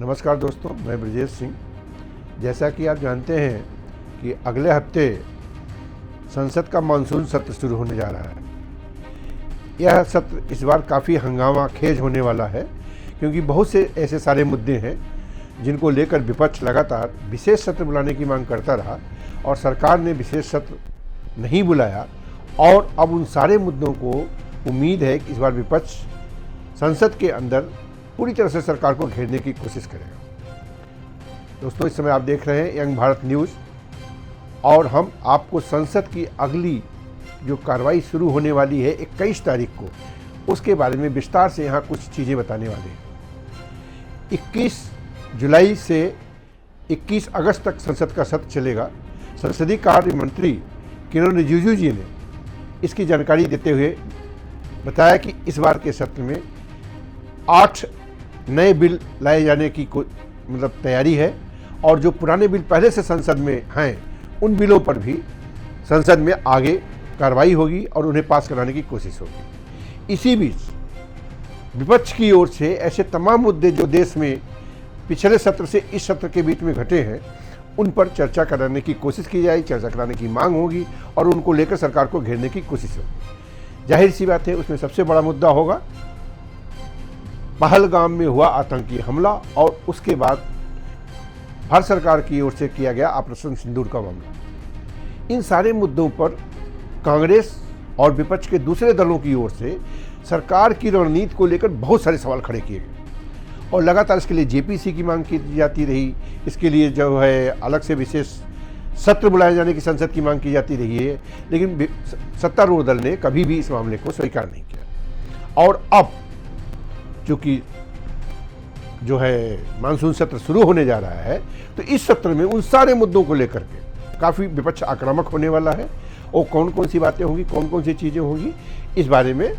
नमस्कार दोस्तों, मैं ब्रजेश सिंह। जैसा कि आप जानते हैं कि अगले हफ्ते संसद का मानसून सत्र शुरू होने जा रहा है। यह सत्र इस बार काफ़ी हंगामा खेज होने वाला है, क्योंकि बहुत से ऐसे सारे मुद्दे हैं जिनको लेकर विपक्ष लगातार विशेष सत्र बुलाने की मांग करता रहा और सरकार ने विशेष सत्र नहीं बुलाया। और अब उन सारे मुद्दों को उम्मीद है कि इस बार विपक्ष संसद के अंदर पूरी तरह से सरकार को घेरने की कोशिश करेगा। दोस्तों, इस समय आप देख रहे हैं यंग भारत न्यूज़ और हम आपको संसद की अगली जो कार्रवाई शुरू होने वाली है 21 तारीख को, उसके बारे में विस्तार से यहाँ कुछ चीज़ें बताने वाले हैं। 21 जुलाई से 21 अगस्त तक संसद का सत्र चलेगा। संसदीय कार्य मंत्री किरण रिजिजू जी ने इसकी जानकारी देते हुए बताया कि इस बार के सत्र में 8 नए बिल लाए जाने की तैयारी है और जो पुराने बिल पहले से संसद में हैं उन बिलों पर भी संसद में आगे कार्रवाई होगी और उन्हें पास कराने की कोशिश होगी। इसी बीच विपक्ष की ओर से ऐसे तमाम मुद्दे जो देश में पिछले सत्र से इस सत्र के बीच में घटे हैं उन पर चर्चा कराने की कोशिश की जाएगी, चर्चा कराने की मांग होगी और उनको लेकर सरकार को घेरने की कोशिश होगी। जाहिर सी बात है, उसमें सबसे बड़ा मुद्दा होगा पहलगाम में हुआ आतंकी हमला और उसके बाद भारत सरकार की ओर से किया गया ऑपरेशन सिंदूर का मामला। इन सारे मुद्दों पर कांग्रेस और विपक्ष के दूसरे दलों की ओर से सरकार की रणनीति को लेकर बहुत सारे सवाल खड़े किए गए और लगातार इसके लिए जेपीसी की मांग की जाती रही। इसके लिए जो है अलग से विशेष सत्र बुलाए जाने की संसद की मांग की जाती रही है, लेकिन सत्तारूढ़ दल ने कभी भी इस मामले को स्वीकार नहीं किया। और अब चूँकि जो है मानसून सत्र शुरू होने जा रहा है, तो इस सत्र में उन सारे मुद्दों को लेकर के काफ़ी विपक्ष आक्रामक होने वाला है और कौन कौन सी बातें होंगी, कौन कौन सी चीज़ें होंगी, इस बारे में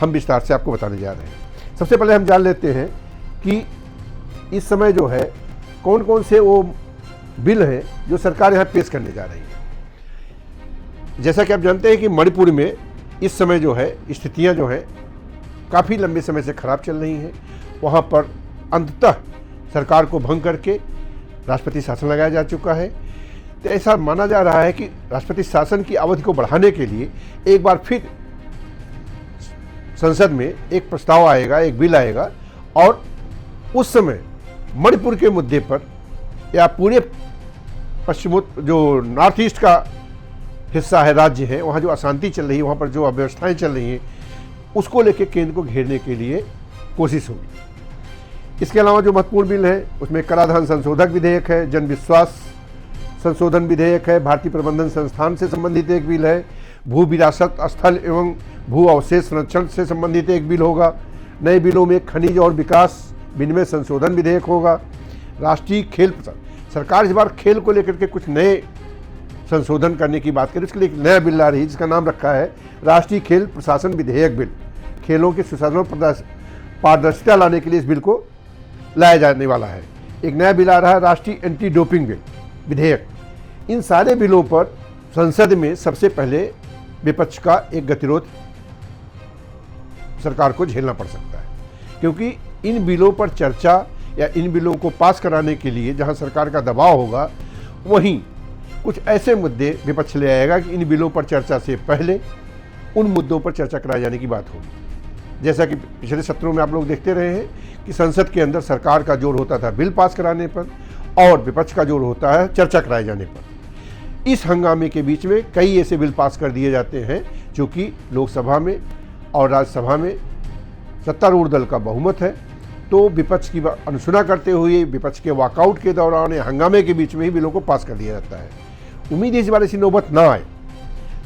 हम विस्तार से आपको बताने जा रहे हैं। सबसे पहले हम जान लेते हैं कि इस समय जो है कौन कौन से वो बिल हैं जो सरकार यहाँ पेश करने जा रही है। जैसा कि आप जानते हैं कि मणिपुर में इस समय जो है स्थितियाँ जो हैं काफ़ी लंबे समय से खराब चल रही हैं। वहाँ पर अंततः सरकार को भंग करके राष्ट्रपति शासन लगाया जा चुका है। तो ऐसा माना जा रहा है कि राष्ट्रपति शासन की अवधि को बढ़ाने के लिए एक बार फिर संसद में एक प्रस्ताव आएगा, एक बिल आएगा और उस समय मणिपुर के मुद्दे पर या पूरे जो नॉर्थ ईस्ट का हिस्सा है, राज्य है, वहाँ जो अशांति चल रही है, वहाँ पर जो अव्यवस्थाएँ चल रही हैं, उसको लेकर केंद्र को घेरने के लिए कोशिश होगी। इसके अलावा जो महत्वपूर्ण बिल है उसमें कराधान संशोधक विधेयक है, जन विश्वास संशोधन विधेयक है, भारतीय प्रबंधन संस्थान से संबंधित एक बिल है, भू विरासत स्थल एवं भू अवशेष संरक्षण से संबंधित एक बिल होगा। नए बिलों में खनिज और विकास विनिमय संशोधन विधेयक होगा। राष्ट्रीय खेल सरकार इस बार खेल को लेकर के कुछ नए संशोधन करने की बात करें, उसके लिए एक नया बिल ला रही है जिसका नाम रखा है राष्ट्रीय खेल प्रशासन विधेयक बिल। खेलों के सुशासन और पारदर्शिता लाने के लिए इस बिल को लाया जाने वाला है। एक नया बिल आ रहा है राष्ट्रीय एंटी डोपिंग बिल विधेयक। इन सारे बिलों पर संसद में सबसे पहले विपक्ष का एक गतिरोध सरकार को झेलना पड़ सकता है, क्योंकि इन बिलों पर चर्चा या इन बिलों को पास कराने के लिए जहां सरकार का दबाव होगा, वहीं कुछ ऐसे मुद्दे विपक्ष ले आएगा कि इन बिलों पर चर्चा से पहले उन मुद्दों पर चर्चा कराए जाने की बात होगी। जैसा कि पिछले सत्रों में आप लोग देखते रहे हैं कि संसद के अंदर सरकार का जोर होता था बिल पास कराने पर और विपक्ष का जोर होता है चर्चा कराए जाने पर। इस हंगामे के बीच में कई ऐसे बिल पास कर दिए जाते हैं जो कि लोकसभा में और राज्यसभा में सत्तारूढ़ दल का बहुमत है, तो विपक्ष की अनसुना करते हुए विपक्ष के वॉकआउट के दौरान या हंगामे के बीच में ही बिलों को पास कर दिया जाता है। उम्मीद है इस बार ऐसी नौबत ना आए,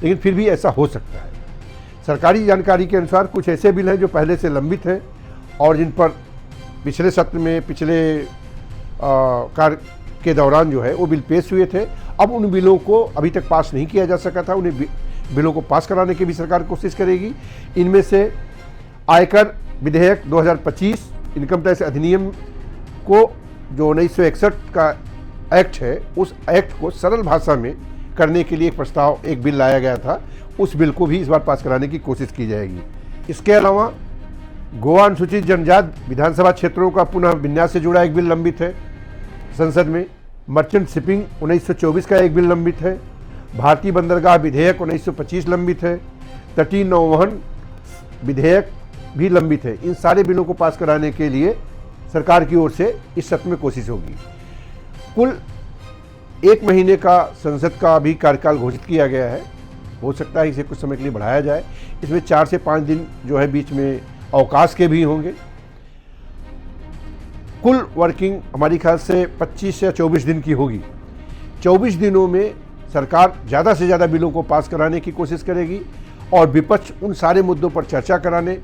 लेकिन फिर भी ऐसा हो सकता है। सरकारी जानकारी के अनुसार कुछ ऐसे बिल हैं जो पहले से लंबित हैं और जिन पर पिछले सत्र में पिछले कार्य के दौरान जो है वो बिल पेश हुए थे। अब उन बिलों को अभी तक पास नहीं किया जा सका था, उन्हें बिलों को पास कराने की भी सरकार कोशिश करेगी। इनमें से आयकर विधेयक 2025, इनकम टैक्स अधिनियम को जो 1961 का एक्ट है, उस एक्ट को सरल भाषा में करने के लिए एक प्रस्ताव, एक बिल लाया गया था, उस बिल को भी इस बार पास कराने की कोशिश की जाएगी। इसके अलावा गोवा अनुसूचित जनजाति विधानसभा क्षेत्रों का पुनः विन्यास से जुड़ा एक बिल लंबित है संसद में। मर्चेंट शिपिंग 1924 का एक बिल लंबित है। भारतीय बंदरगाह विधेयक 1925 लंबित है। तटीय नौवहन विधेयक भी लंबित है। इन सारे बिलों को पास कराने के लिए सरकार की ओर से इस सत्र में कोशिश होगी। कुल 1 महीने का संसद का भी कार्यकाल घोषित किया गया है। हो सकता है इसे कुछ समय के लिए बढ़ाया जाए। इसमें 4 से 5 दिन जो है बीच में अवकाश के भी होंगे। कुल वर्किंग हमारी ख्याल से 25 या 24 दिन की होगी। 24 दिनों में सरकार ज़्यादा से ज़्यादा बिलों को पास कराने की कोशिश करेगी और विपक्ष उन सारे मुद्दों पर चर्चा कराने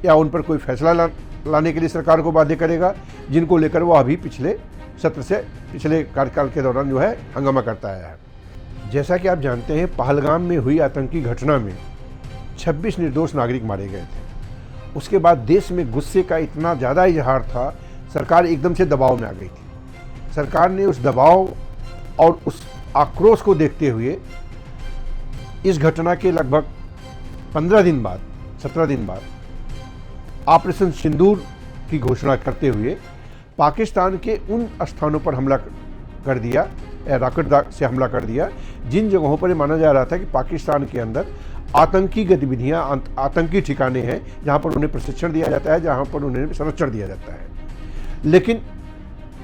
या उन पर कोई फैसला लाने के लिए सरकार को बाध्य करेगा जिनको लेकर वो अभी पिछले सत्र से पिछले कार्यकाल के दौरान जो है हंगामा करता आया है। जैसा कि आप जानते हैं, पहलगाम में हुई आतंकी घटना में 26 निर्दोष नागरिक मारे गए थे। उसके बाद देश में गुस्से का इतना ज़्यादा इजहार था, सरकार एकदम से दबाव में आ गई थी। सरकार ने उस दबाव और उस आक्रोश को देखते हुए इस घटना के लगभग 15 दिन बाद 17 दिन बाद ऑपरेशन सिंदूर की घोषणा करते हुए पाकिस्तान के उन स्थानों पर हमला कर दिया, रॉकेट से हमला कर दिया जिन जगहों पर माना जा रहा था कि पाकिस्तान के अंदर आतंकी गतिविधियां, आतंकी ठिकाने हैं जहां पर उन्हें प्रशिक्षण दिया जाता है, जहां पर उन्हें संरक्षण दिया जाता है। लेकिन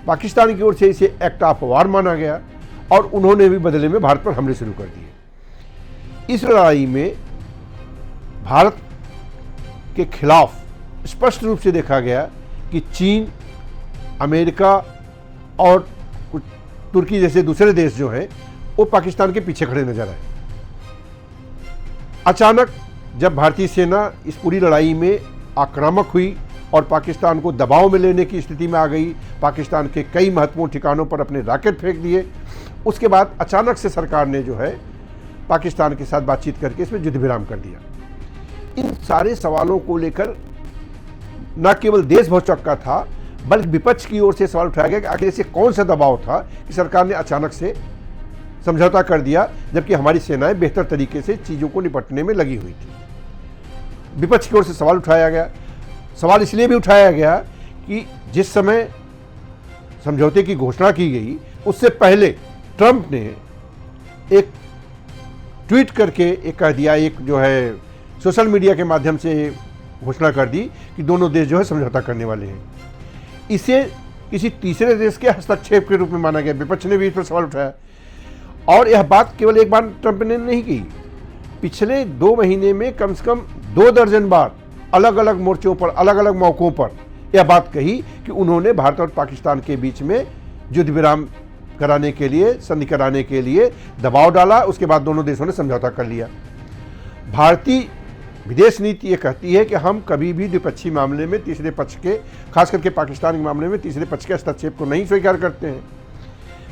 पाकिस्तान की ओर से इसे एक्ट ऑफ वार माना गया और उन्होंने भी बदले में भारत पर हमले शुरू कर दिए। इस लड़ाई में भारत के खिलाफ स्पष्ट रूप से देखा गया कि चीन, अमेरिका और तुर्की जैसे दूसरे देश जो हैं वो पाकिस्तान के पीछे खड़े नजर आए। अचानक जब भारतीय सेना इस पूरी लड़ाई में आक्रामक हुई और पाकिस्तान को दबाव में लेने की स्थिति में आ गई, पाकिस्तान के कई महत्वपूर्ण ठिकानों पर अपने रॉकेट फेंक दिए, उसके बाद अचानक से सरकार ने जो है पाकिस्तान के साथ बातचीत करके इसमें युद्ध विराम कर दिया। इन सारे सवालों को लेकर न केवल देश बहुत चौंका था बल्कि विपक्ष की ओर से सवाल उठाया गया कि आखिर ऐसे कौन सा दबाव था कि सरकार ने अचानक से समझौता कर दिया जबकि हमारी सेनाएं बेहतर तरीके से चीज़ों को निपटने में लगी हुई थी। विपक्ष की ओर से सवाल उठाया गया। सवाल इसलिए भी उठाया गया कि जिस समय समझौते की घोषणा की गई उससे पहले ट्रंप ने एक ट्वीट करके एक कह दिया, एक जो है सोशल मीडिया के माध्यम से घोषणा कर दी कि दोनों देश जो है समझौता करने वाले हैं। इसे किसी तीसरे देश के हस्तक्षेप के रूप में माना गया। विपक्ष ने भी इस पर सवाल उठाया और यह बात केवल एक बार ट्रंप ने नहीं की, पिछले 2 महीने में कम से कम 2 दर्जन बार अलग अलग मोर्चों पर, अलग अलग मौकों पर यह बात कही कि उन्होंने भारत और पाकिस्तान के बीच में युद्ध विराम कराने के लिए, संधि कराने के लिए दबाव डाला। उसके बाद दोनों देशों ने समझौता कर लिया। भारतीय विदेश नीति ये कहती है कि हम कभी भी द्विपक्षीय मामले में तीसरे पक्ष के, खास करके पाकिस्तान के मामले में तीसरे पक्ष के हस्तक्षेप को नहीं स्वीकार करते हैं।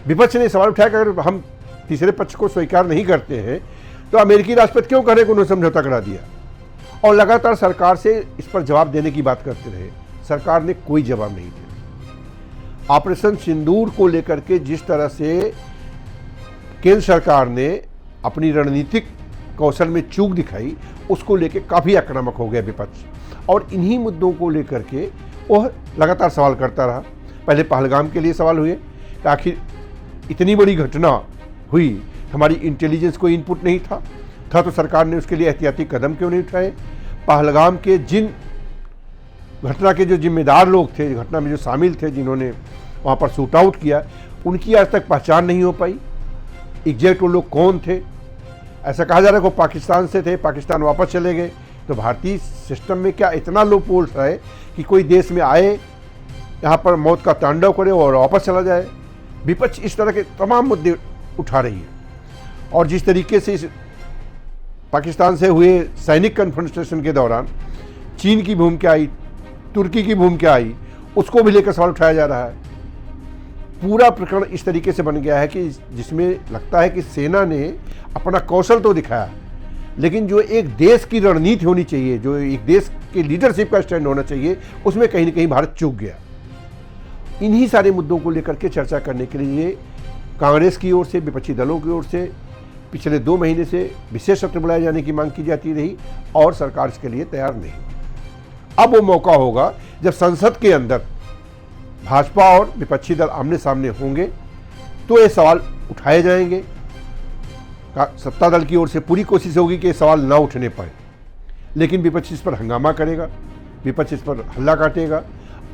विपक्ष ने सवाल उठाया कि अगर हम तीसरे पक्ष को स्वीकार नहीं करते हैं तो अमेरिकी राष्ट्रपति क्यों कह रहे कि उन्होंने समझौता करा दिया, और लगातार सरकार से इस पर जवाब देने की बात करते रहे। सरकार ने कोई जवाब नहीं दिया। ऑपरेशन सिंदूर को लेकर के जिस तरह से केंद्र सरकार ने अपनी रणनीतिक कौशल में चूक दिखाई, उसको लेकर काफ़ी आक्रामक हो गया विपक्ष और इन्हीं मुद्दों को लेकर के वह लगातार सवाल करता रहा। पहले पहलगाम के लिए सवाल हुए कि आखिर इतनी बड़ी घटना हुई, हमारी इंटेलिजेंस को इनपुट नहीं था तो सरकार ने उसके लिए एहतियाती कदम क्यों नहीं उठाए। पहलगाम के जिन घटना के जो जिम्मेदार लोग थे, घटना में जो शामिल थे, जिन्होंने वहाँ पर शूट आउट किया, उनकी आज तक पहचान नहीं हो पाई। एग्जैक्ट वो लोग कौन थे? ऐसा कहा जा रहा है कि पाकिस्तान से थे, पाकिस्तान वापस चले गए। तो भारतीय सिस्टम में क्या इतना लो पोल्स है कि कोई देश में आए, यहाँ पर मौत का तांडव करे और वापस चला जाए? विपक्ष इस तरह के तमाम मुद्दे उठा रही है और जिस तरीके से इस पाकिस्तान से हुए सैनिक कन्फ्रंटेशन के दौरान चीन की भूमिका आई, तुर्की की भूमिका आई, उसको भी लेकर सवाल उठाया जा रहा है। पूरा प्रकरण इस तरीके से बन गया है कि जिसमें लगता है कि सेना ने अपना कौशल तो दिखाया, लेकिन जो एक देश की रणनीति होनी चाहिए, जो एक देश के लीडरशिप का स्टैंड होना चाहिए, उसमें कहीं न कहीं भारत चूक गया। इन्हीं सारे मुद्दों को लेकर के चर्चा करने के लिए कांग्रेस की ओर से, विपक्षी दलों की ओर से पिछले 2 महीने से विशेष सत्र बुलाए जाने की मांग की जाती रही और सरकार इसके लिए तैयार नहीं। अब वो मौका होगा जब संसद के अंदर भाजपा और विपक्षी दल आमने सामने होंगे तो ये सवाल उठाए जाएंगे। सत्ता दल की ओर से पूरी कोशिश होगी कि ये सवाल ना उठने पाए, लेकिन विपक्ष इस पर हंगामा करेगा, विपक्ष इस पर हल्ला काटेगा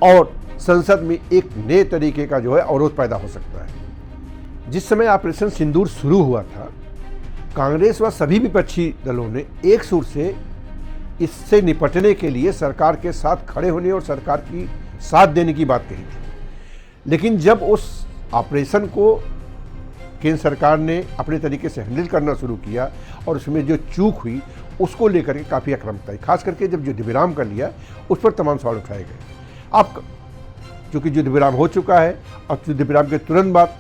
और संसद में एक नए तरीके का जो है अवरोध पैदा हो सकता है। जिस समय ऑपरेशन सिंदूर शुरू हुआ था, कांग्रेस व सभी विपक्षी दलों ने एक सुर से इससे निपटने के लिए सरकार के साथ खड़े होने और सरकार की साथ देने की बात कही थी। लेकिन जब उस ऑपरेशन को केंद्र सरकार ने अपने तरीके से हैंडल करना शुरू किया और उसमें जो चूक हुई उसको लेकर के काफ़ी आक्रामकता आई, खास करके जब युद्ध विराम कर लिया उस पर तमाम सवाल उठाए गए। अब चूँकि युद्ध विराम हो चुका है, अब युद्ध विराम के तुरंत बाद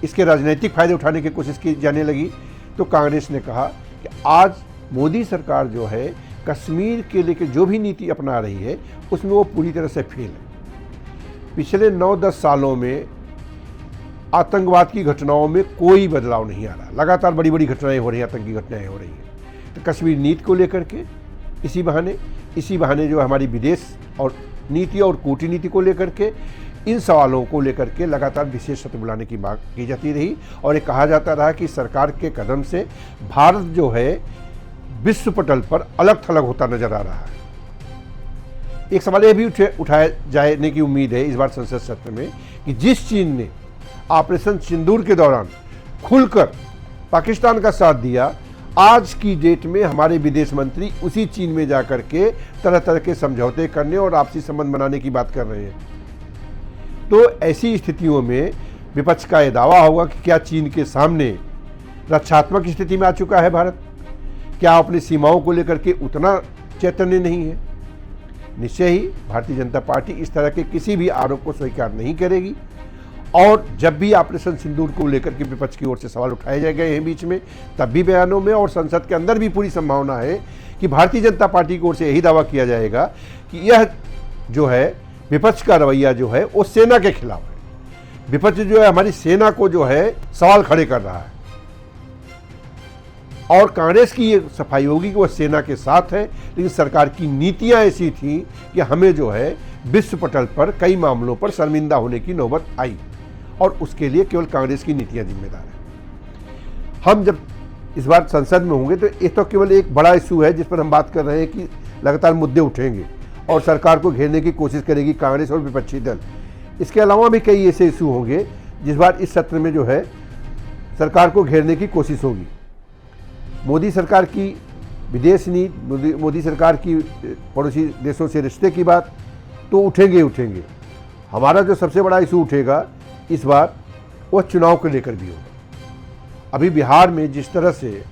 इसके राजनीतिक फायदे उठाने की कोशिश की जाने लगी, तो कांग्रेस ने कहा कि आज मोदी सरकार जो है कश्मीर के लेकर जो भी नीति अपना रही है उसमें वो पूरी तरह से फेल है। पिछले 9-10 सालों में आतंकवाद की घटनाओं में कोई बदलाव नहीं आ रहा, लगातार बड़ी बड़ी घटनाएं हो रही हैं, आतंकी घटनाएं हो रही हैं। तो कश्मीर नीति को लेकर के इसी बहाने जो हमारी विदेश और नीति और कूटनीति को लेकर के इन सवालों को लेकर के लगातार विशेष सत्र बुलाने की मांग की जाती रही और ये कहा जाता रहा कि सरकार के कदम से भारत जो है विश्व पटल पर अलग थलग होता नजर आ रहा है। एक सवाल यह भी उठाए जाने की उम्मीद है इस बार संसद सत्र में कि जिस चीन ने ऑपरेशन सिंदूर के दौरान खुलकर पाकिस्तान का साथ दिया, आज की डेट में हमारे विदेश मंत्री उसी चीन में जाकर के तरह तरह के समझौते करने और आपसी संबंध बनाने की बात कर रहे हैं। तो ऐसी स्थितियों में विपक्ष का यह दावा होगा कि क्या चीन के सामने रक्षात्मक स्थिति में आ चुका है भारत? क्या अपनी सीमाओं को लेकर के उतना चैतन्य नहीं है? निश्चय ही भारतीय जनता पार्टी इस तरह के किसी भी आरोप को स्वीकार नहीं करेगी और जब भी ऑपरेशन सिंदूर को लेकर के विपक्ष की ओर से सवाल उठाए जाए गए हैं बीच में, तब भी बयानों में और संसद के अंदर भी पूरी संभावना है कि भारतीय जनता पार्टी की ओर से यही दावा किया जाएगा कि यह जो है विपक्ष का रवैया जो है वो सेना के खिलाफ है। विपक्ष जो है हमारी सेना को जो है सवाल खड़े कर रहा है और कांग्रेस की ये सफाई होगी कि वह सेना के साथ है, लेकिन सरकार की नीतियां ऐसी थी कि हमें जो है विश्व पटल पर कई मामलों पर शर्मिंदा होने की नौबत आई और उसके लिए केवल कांग्रेस की नीतियां जिम्मेदार हैं। हम जब इस बार संसद में होंगे तो ये तो केवल एक बड़ा इशू है जिस पर हम बात कर रहे हैं कि लगातार मुद्दे उठेंगे और सरकार को घेरने की कोशिश करेगी कांग्रेस और विपक्षी दल। इसके अलावा भी कई ऐसे इशू होंगे जिस बार इस सत्र में जो है सरकार को घेरने की कोशिश होगी। मोदी सरकार की विदेश नीति, मोदी सरकार की पड़ोसी देशों से रिश्ते की बात तो उठेंगे। हमारा जो सबसे बड़ा इशू उठेगा इस बार वह चुनाव को लेकर भी होगा। अभी बिहार में जिस तरह से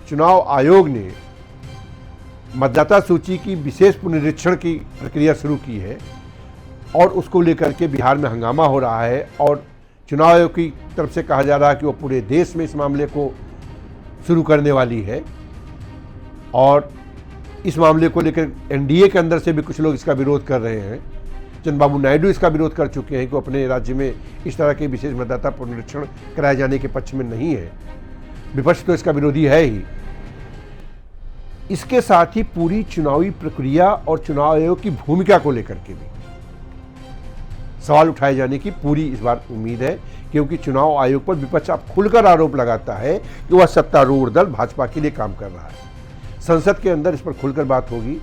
चुनाव आयोग ने मतदाता सूची की विशेष पुनरीक्षण की प्रक्रिया शुरू की है और उसको लेकर के बिहार में हंगामा हो रहा है और चुनाव आयोग की तरफ से कहा जा रहा है कि वो पूरे देश में इस मामले को शुरू करने वाली है और इस मामले को लेकर एनडीए के अंदर से भी कुछ लोग इसका विरोध कर रहे हैं। चंद्रबाबू नायडू इसका विरोध कर चुके हैं कि अपने राज्य में इस तरह के विशेष मतदाता पुनरीक्षण कराए जाने के पक्ष में नहीं है। विपक्ष तो इसका विरोधी है ही। इसके साथ ही पूरी चुनावी प्रक्रिया और चुनाव आयोग की भूमिका को लेकर के भी सवाल उठाए जाने की पूरी इस बार उम्मीद है, क्योंकि चुनाव आयोग पर विपक्ष अब खुलकर आरोप लगाता है कि वह सत्तारूढ़ दल भाजपा के लिए काम कर रहा है। संसद के अंदर इस पर खुलकर बात होगी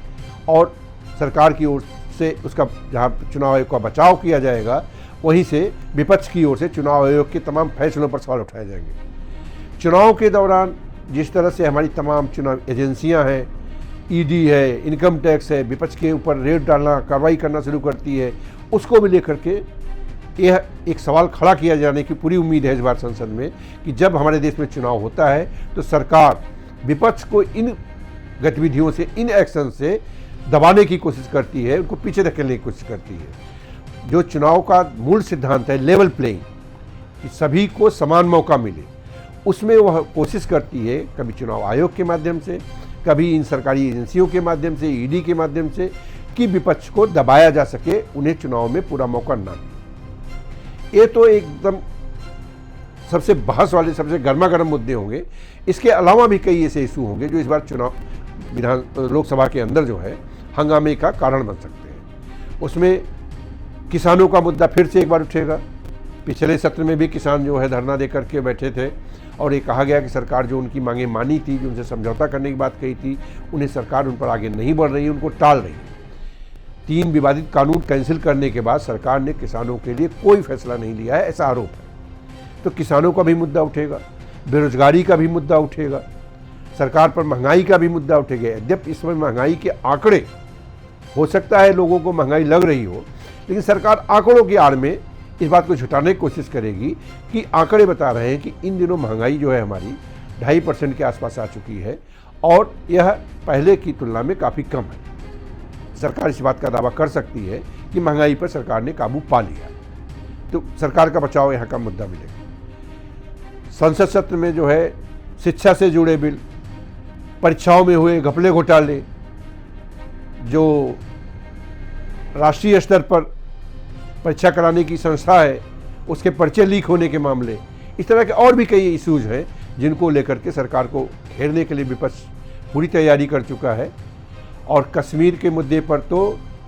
और सरकार की ओर से उसका जहां चुनाव आयोग का बचाव किया जाएगा, वहीं से विपक्ष की ओर से चुनाव आयोग के तमाम फैसलों पर सवाल उठाए जाएंगे। चुनाव के दौरान जिस तरह से हमारी तमाम चुनाव एजेंसियां हैं, ईडी है, इनकम टैक्स है, विपक्ष के ऊपर रेड डालना, कार्रवाई करना शुरू करती है, उसको भी लेकर के यह एक सवाल खड़ा किया जाने की पूरी उम्मीद है इस बार संसद में कि जब हमारे देश में चुनाव होता है तो सरकार विपक्ष को इन गतिविधियों से, इन एक्शन से दबाने की कोशिश करती है, उनको पीछे धकेलने की कोशिश करती है। जो चुनाव का मूल सिद्धांत है लेवल प्लेइंग, कि सभी को समान मौका मिले, उसमें वह कोशिश करती है कभी चुनाव आयोग के माध्यम से, कभी इन सरकारी एजेंसियों के माध्यम से, ईडी के माध्यम से, कि विपक्ष को दबाया जा सके, उन्हें चुनाव में पूरा मौका न मिले। ये तो एकदम सबसे बहस वाले, सबसे गर्मा गर्म मुद्दे होंगे। इसके अलावा भी कई ऐसे इशू होंगे जो इस बार चुनाव लोकसभा के अंदर जो है हंगामे का कारण बन सकते हैं। उसमें किसानों का मुद्दा फिर से एक बार उठेगा। पिछले सत्र में भी किसान जो है धरना दे करके बैठे थे और ये कहा गया कि सरकार जो उनकी मांगें मानी थी, जो उनसे समझौता करने की बात कही थी, उन्हें सरकार उन पर आगे नहीं बढ़ रही है, उनको टाल रही है। 3 विवादित कानून कैंसिल करने के बाद सरकार ने किसानों के लिए कोई फैसला नहीं लिया है, ऐसा आरोप है। तो किसानों का भी मुद्दा उठेगा, बेरोजगारी का भी मुद्दा उठेगा, सरकार पर महंगाई का भी मुद्दा उठेगा। यद्यप इस समय महंगाई के आंकड़े, हो सकता है लोगों को महंगाई लग रही हो, लेकिन सरकार आंकड़ों की आड़ में इस बात को झुटाने की कोशिश करेगी कि आंकड़े बता रहे हैं कि इन दिनों महंगाई जो है हमारी 2.5% के आसपास आ चुकी है और यह पहले की तुलना में काफ़ी कम है। सरकार इस बात का दावा कर सकती है कि महंगाई पर सरकार ने काबू पा लिया, तो सरकार का बचाव यहाँ का मुद्दा मिलेगा। संसद सत्र में जो है शिक्षा से जुड़े बिल, परीक्षाओं में हुए घपले घोटाले, जो राष्ट्रीय स्तर पर परीक्षा कराने की संस्था है उसके पर्चे लीक होने के मामले, इस तरह के और भी कई इश्यूज हैं जिनको लेकर के सरकार को घेरने के लिए विपक्ष पूरी तैयारी कर चुका है। और कश्मीर के मुद्दे पर तो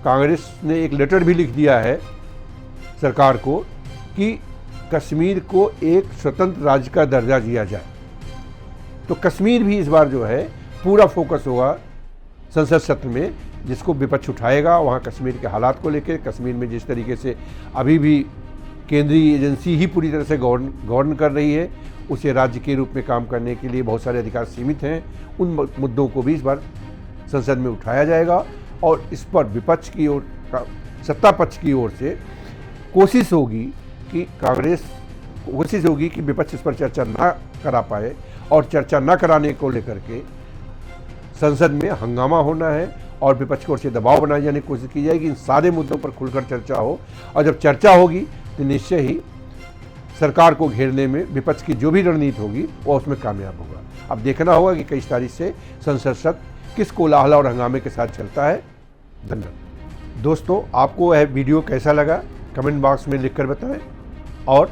कांग्रेस ने एक लेटर भी लिख दिया है सरकार को कि कश्मीर को एक स्वतंत्र राज्य का दर्जा दिया जाए। तो कश्मीर भी इस बार जो है पूरा फोकस होगा संसद सत्र में, जिसको विपक्ष उठाएगा। वहाँ कश्मीर के हालात को लेकर, कश्मीर में जिस तरीके से अभी भी केंद्रीय एजेंसी ही पूरी तरह से गवर्न कर रही है, उसे राज्य के रूप में काम करने के लिए बहुत सारे अधिकार सीमित हैं, उन मुद्दों को भी इस बार संसद में उठाया जाएगा। और इस पर विपक्ष की ओर, सत्ता पक्ष की ओर से कोशिश होगी कि विपक्ष इस पर चर्चा ना करा पाए, और चर्चा ना कराने को लेकर के संसद में हंगामा होना है और विपक्ष की ओर से दबाव बनाए जाने की कोशिश की जाएगी। इन सारे मुद्दों पर खुलकर चर्चा हो, और जब चर्चा होगी तो निश्चय ही सरकार को घेरने में विपक्ष की जो भी रणनीति होगी वो उसमें कामयाब होगा। अब देखना होगा कि 21 तारीख से संसद सत्र किस कोलाहल और हंगामे के साथ चलता है। धन्यवाद दोस्तों, आपको यह वीडियो कैसा लगा कमेंट बॉक्स में लिखकर बताएं, और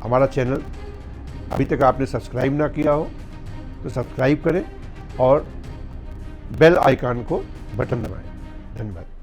हमारा चैनल अभी तक आपने सब्सक्राइब ना किया हो तो सब्सक्राइब करें और बेल आइकन को बटन दबाएं। धन्यवाद।